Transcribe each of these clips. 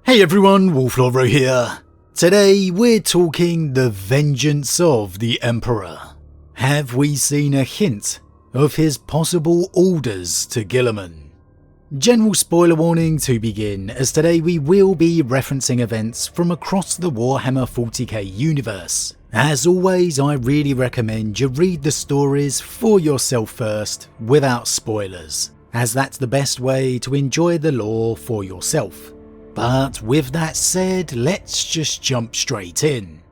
Hey everyone, Wolf Lord Rho here. Today we're talking the vengeance of the Emperor. Have we seen a hint of his possible orders to Guilliman? General spoiler warning to begin, as today we will be referencing events from across the Warhammer 40k universe. As always, I really recommend you read the stories for yourself first without spoilers, as that's the best way to enjoy the lore for yourself. But with that said, let's just jump straight in.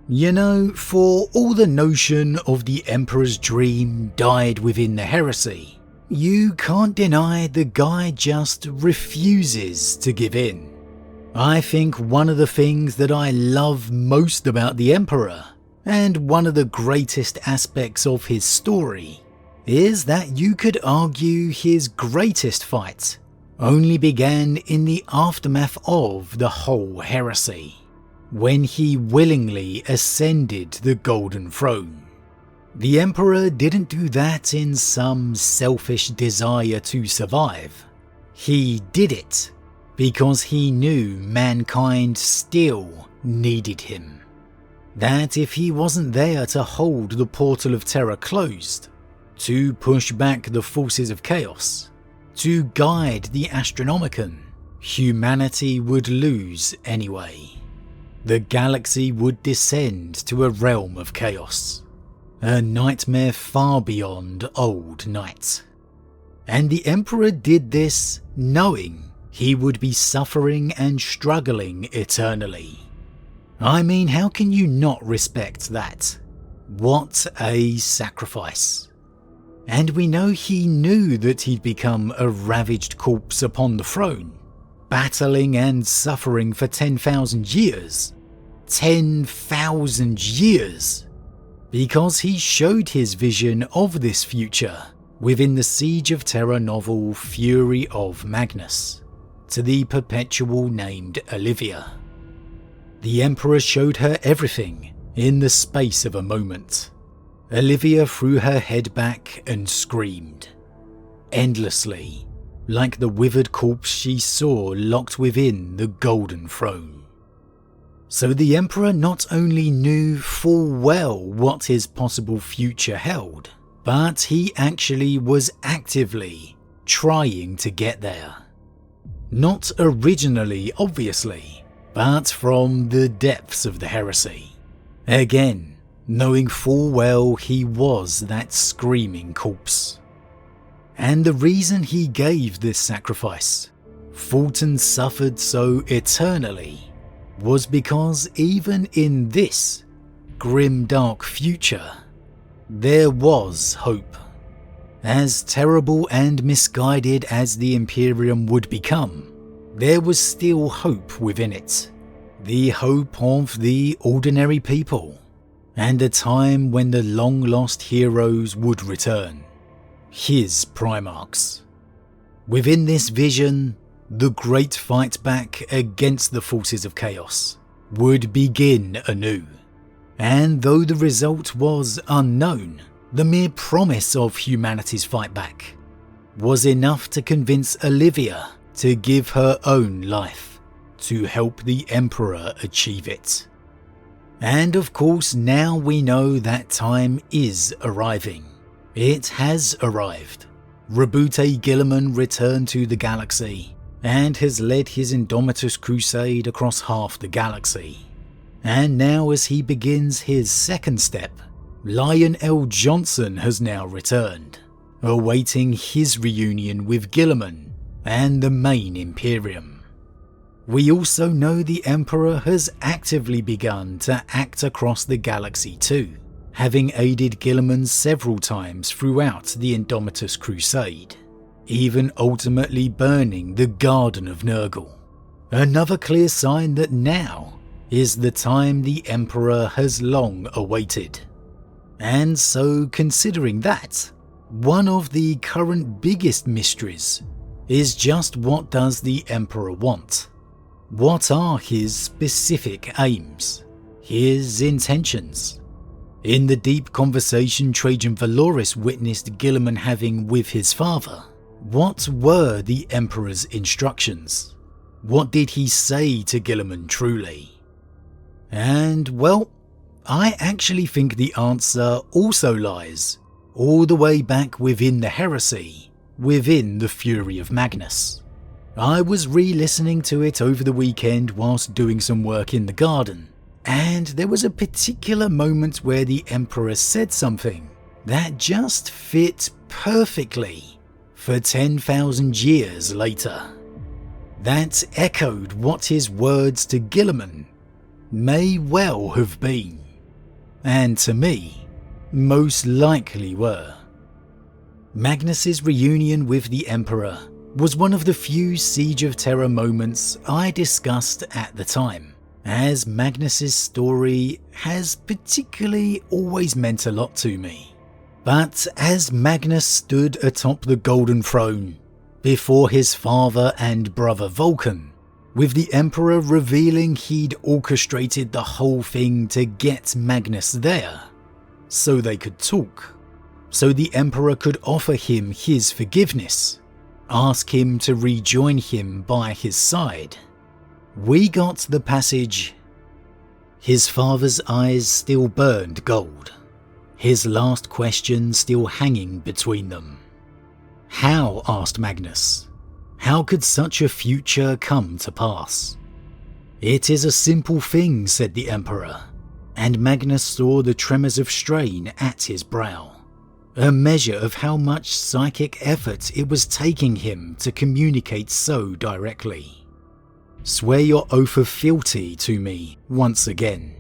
You know, for all the notion of the Emperor's dream died within the heresy, you can't deny the guy just refuses to give in. I think one of the things that I love most about the Emperor, and one of the greatest aspects of his story, is that you could argue his greatest fight only began in the aftermath of the whole heresy, when he willingly ascended the Golden Throne. The Emperor didn't do that in some selfish desire to survive. He did it because he knew mankind still needed him. That if he wasn't there to hold the Portal of Terror closed, to push back the forces of chaos, to guide the Astronomicon, humanity would lose anyway. The galaxy would descend to a realm of chaos, a nightmare far beyond old night. And the Emperor did this knowing he would be suffering and struggling eternally. I mean, how can you not respect that? What a sacrifice. And we know he knew that he'd become a ravaged corpse upon the throne, battling and suffering for 10,000 years. 10,000 years! Because he showed his vision of this future within the Siege of Terror novel Fury of Magnus, to the perpetual named Olivia. The Emperor showed her everything in the space of a moment. Olivia threw her head back and screamed, endlessly, like the withered corpse she saw locked within the Golden Throne. So the Emperor not only knew full well what his possible future held, but he actually was actively trying to get there. Not originally, obviously, but from the depths of the heresy. Again, knowing full well he was that screaming corpse. And the reason he gave this sacrifice, fought and suffered so eternally, was because even in this grim dark future, there was hope. As terrible and misguided as the Imperium would become, there was still hope within it. The hope of the ordinary people, and a time when the long-lost heroes would return, his Primarchs. Within this vision, the great fight back against the forces of chaos would begin anew. And though the result was unknown, the mere promise of humanity's fight back was enough to convince Olivia to give her own life to help the Emperor achieve it. And of course, now we know that time is arriving. It has arrived. Roboute Guilliman returned to the galaxy and has led his Indomitus crusade across half the galaxy. And now as he begins his second step, Lion L. Johnson has now returned, awaiting his reunion with Guilliman and the main Imperium. We also know the Emperor has actively begun to act across the galaxy too, having aided Guilliman several times throughout the Indomitus crusade, even ultimately burning the Garden of Nurgle. Another clear sign that now is the time the Emperor has long awaited. And so, considering that, one of the current biggest mysteries is just what does the Emperor want? What are his specific aims? His intentions? In the deep conversation Trajan Valoris witnessed Guilliman having with his father, what were the Emperor's instructions? What did he say to Guilliman truly? And well, I actually think the answer also lies all the way back within the heresy, within the Fury of Magnus. I was re-listening to it over the weekend whilst doing some work in the garden, and there was a particular moment where the Emperor said something that just fit perfectly for 10,000 years later. That echoed what his words to Guilliman may well have been, and to me, most likely were. Magnus's reunion with the Emperor was one of the few Siege of Terra moments I discussed at the time, as Magnus's story has particularly always meant a lot to me. But as Magnus stood atop the Golden Throne, before his father and brother Vulcan, with the Emperor revealing he'd orchestrated the whole thing to get Magnus there, so they could talk, so the Emperor could offer him his forgiveness, ask him to rejoin him by his side, we got the passage, "His father's eyes still burned gold, his last question still hanging between them." How, asked Magnus, how could such a future come to pass? It is a simple thing, said the Emperor, and Magnus saw the tremors of strain at his brow, a measure of how much psychic effort it was taking him to communicate so directly. Swear your oath of fealty to me once again.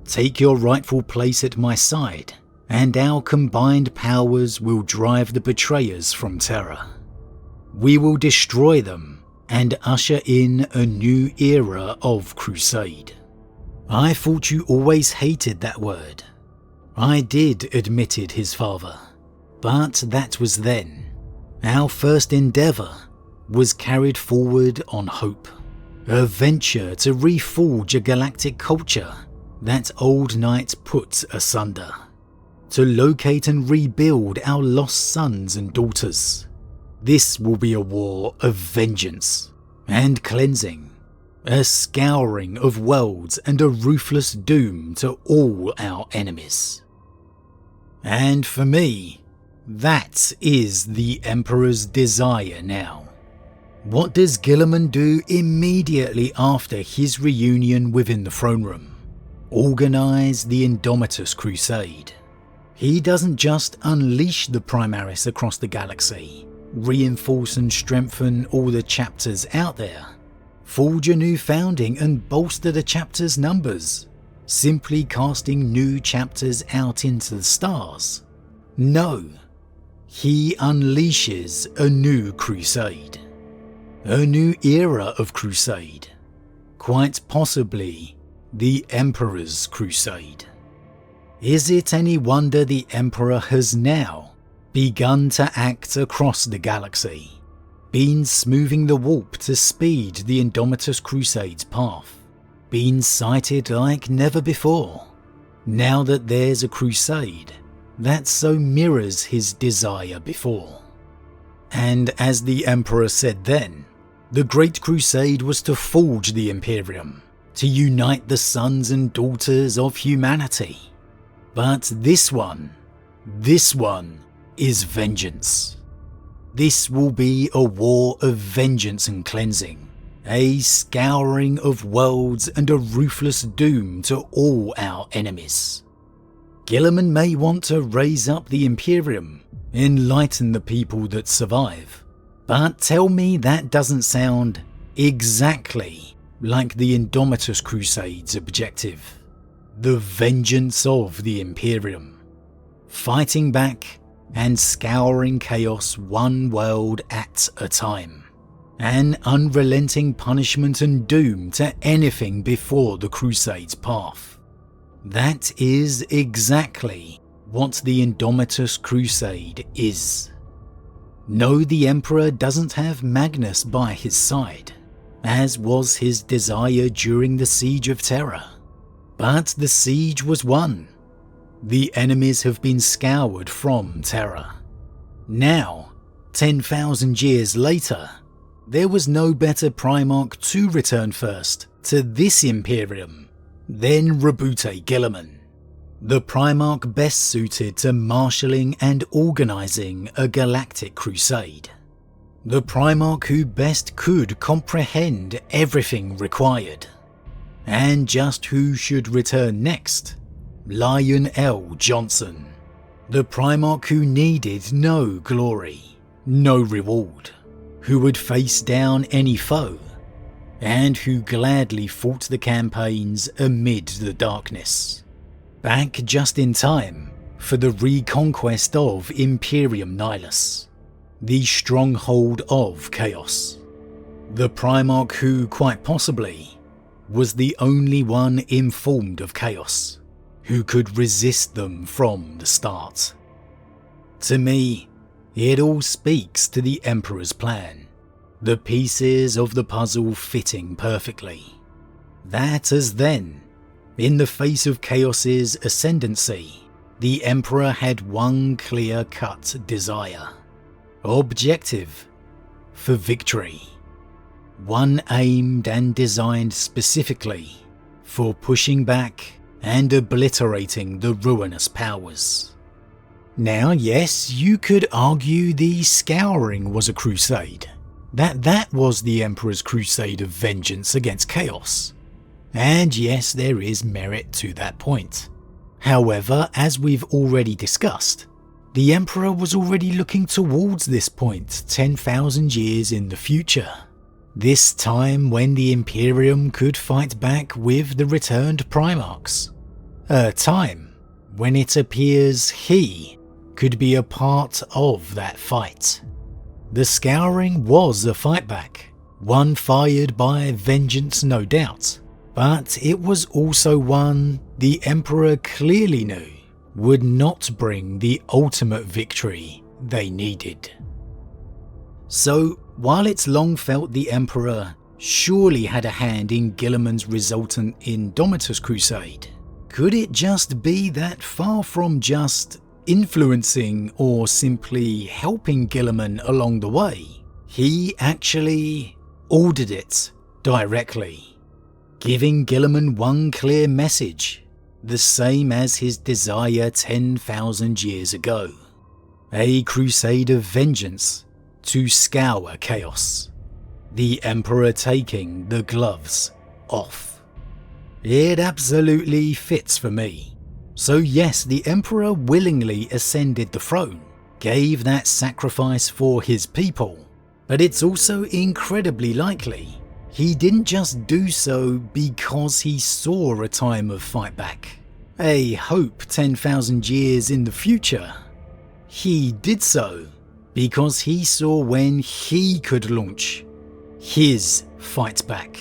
Take your rightful place at my side, and our combined powers will drive the betrayers from Terra. We will destroy them and usher in a new era of crusade. I thought you always hated that word. I did, admitted his father, but that was then. Our first endeavour was carried forward on hope, a venture to reforge a galactic culture that old knights put asunder, to locate and rebuild our lost sons and daughters. This will be a war of vengeance and cleansing, a scouring of worlds and a ruthless doom to all our enemies. And for me, that is the Emperor's desire now. What does Guilliman do immediately after his reunion within the throne room? Organise the Indomitus Crusade. He doesn't just unleash the Primaris across the galaxy, reinforce and strengthen all the chapters out there, forge a new founding and bolster the chapters' numbers, simply casting new chapters out into the stars. No, he unleashes a new crusade. A new era of crusade. Quite possibly the Emperor's crusade. Is it any wonder the Emperor has now begun to act across the galaxy, been smoothing the warp to speed the Indomitus Crusade's path, been sighted like never before, now that there's a crusade that so mirrors his desire before? And as the Emperor said then, the Great Crusade was to forge the Imperium, to unite the sons and daughters of humanity. But this one is vengeance. This will be a war of vengeance and cleansing, a scouring of worlds and a ruthless doom to all our enemies. Guilliman may want to raise up the Imperium, enlighten the people that survive, but tell me that doesn't sound exactly like the Indomitus Crusade's objective. The vengeance of the Imperium. Fighting back and scouring chaos one world at a time. An unrelenting punishment and doom to anything before the Crusade's path. That is exactly what the Indomitus Crusade is. No, the Emperor doesn't have Magnus by his side, as was his desire during the Siege of Terra. But the siege was won. The enemies have been scoured from Terra. Now, 10,000 years later, there was no better Primarch to return first to this Imperium than Roboute Guilliman, the Primarch best suited to marshalling and organising a galactic crusade. The Primarch who best could comprehend everything required. And just who should return next? Lion L. Johnson, the Primarch who needed no glory, no reward, who would face down any foe, and who gladly fought the campaigns amid the darkness. Back just in time for the reconquest of Imperium Nihilus, the stronghold of chaos. The Primarch who, quite possibly, was the only one informed of chaos, who could resist them from the start. To me, it all speaks to the Emperor's plan, the pieces of the puzzle fitting perfectly. That as then, in the face of chaos's ascendancy, the Emperor had one clear-cut desire. Objective for victory. One aimed and designed specifically for pushing back and obliterating the ruinous powers. Now yes, you could argue the Scouring was a crusade. That was the Emperor's crusade of vengeance against chaos. And yes, there is merit to that point. However, as we've already discussed, the Emperor was already looking towards this point 10,000 years in the future. This time when the Imperium could fight back with the returned Primarchs. A time when it appears he could be a part of that fight. The Scouring was a fight back, one fired by vengeance no doubt, but it was also one the Emperor clearly knew would not bring the ultimate victory they needed. So, while it's long felt the Emperor surely had a hand in Guilliman's resultant Indomitus crusade, could it just be that far from just influencing or simply helping Guilliman along the way, he actually ordered it directly, giving Guilliman one clear message, the same as his desire 10,000 years ago. A crusade of vengeance to scour chaos. The Emperor taking the gloves off. It absolutely fits for me. So yes, the Emperor willingly ascended the throne, gave that sacrifice for his people, but it's also incredibly likely he didn't just do so because he saw a time of fight back, a hope 10,000 years in the future. He did so because he saw when he could launch his fight back,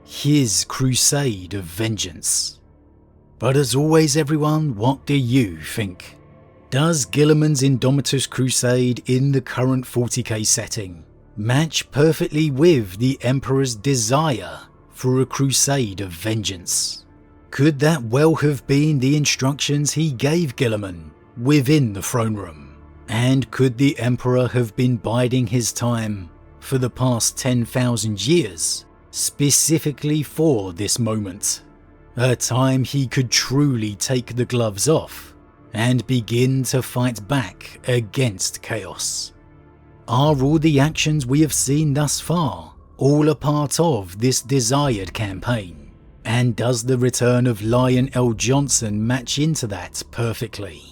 his crusade of vengeance. But as always everyone, what do you think? Does Guilliman's Indomitus crusade in the current 40k setting match perfectly with the Emperor's desire for a crusade of vengeance? Could that well have been the instructions he gave Guilliman within the throne room? And could the Emperor have been biding his time for the past 10,000 years, specifically for this moment? A time he could truly take the gloves off and begin to fight back against chaos. Are all the actions we have seen thus far all a part of this desired campaign? And does the return of Lion L. Johnson match into that perfectly?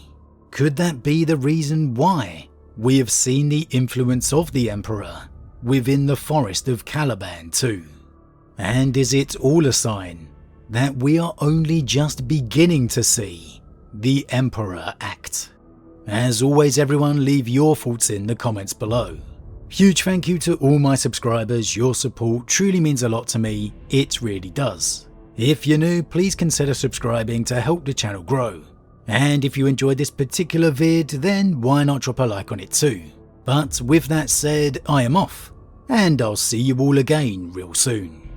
Could that be the reason why we have seen the influence of the Emperor within the Forest of Caliban too? And is it all a sign that we are only just beginning to see the Emperor act? As always everyone, leave your thoughts in the comments below. Huge thank you to all my subscribers, your support truly means a lot to me, it really does. If you're new, please consider subscribing to help the channel grow. And if you enjoyed this particular vid, then why not drop a like on it too. But with that said, I am off, and I'll see you all again real soon.